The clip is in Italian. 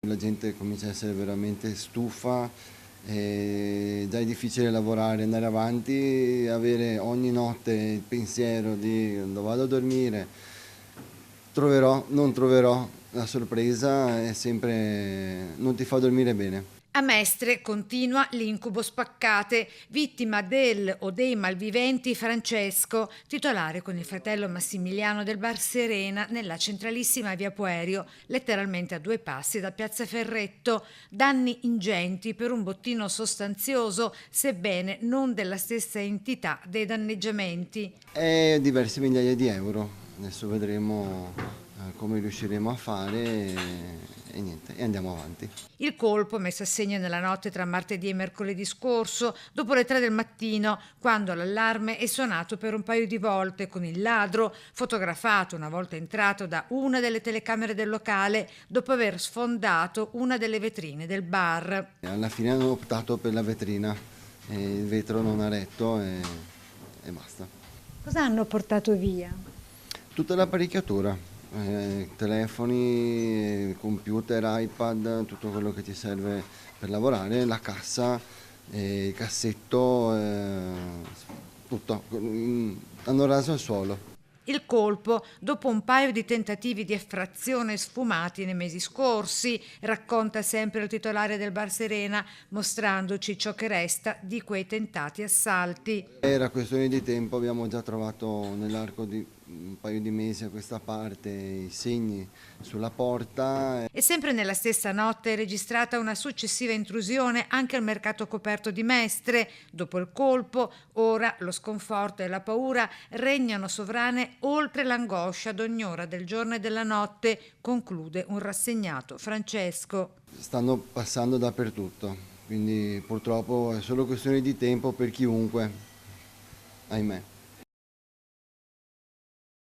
La gente comincia a essere veramente stufa, già è difficile lavorare, andare avanti, avere ogni notte il pensiero di quando vado a dormire, troverò, non troverò, la sorpresa è sempre, non ti fa dormire bene. A Mestre continua l'incubo Spaccate, vittima del o dei malviventi Francesco, titolare con il fratello Massimiliano del Bar Serena nella centralissima via Puerio, letteralmente a 2 passi da Piazza Ferretto. Danni ingenti per un bottino sostanzioso, sebbene non della stessa entità dei danneggiamenti. È diverse migliaia di euro, adesso vedremo come riusciremo a fare e niente, e andiamo avanti. Il colpo messo a segno nella notte tra martedì e mercoledì scorso, dopo le 3 del mattino, quando l'allarme è suonato per un paio di volte, con il ladro fotografato una volta entrato da una delle telecamere del locale dopo aver sfondato una delle vetrine del bar. Alla fine hanno optato per la vetrina, il vetro non ha retto e basta. Cosa hanno portato via? Tutta l'apparecchiatura, telefoni, computer, iPad, tutto quello che ti serve per lavorare, la cassa, il cassetto, tutto. Hanno raso al suolo. Il colpo dopo un paio di tentativi di effrazione sfumati nei mesi scorsi, racconta sempre il titolare del Bar Serena, mostrandoci ciò che resta di quei tentati assalti. Era questione di tempo, abbiamo già trovato nell'arco di un paio di mesi a questa parte i segni sulla porta. E sempre nella stessa notte è registrata una successiva intrusione anche al mercato coperto di Mestre. Dopo il colpo, ora lo sconforto e la paura regnano sovrane oltre l'angoscia d'ogni ora del giorno e della notte, conclude un rassegnato Francesco. Stanno passando dappertutto, quindi purtroppo è solo questione di tempo per chiunque, ahimè.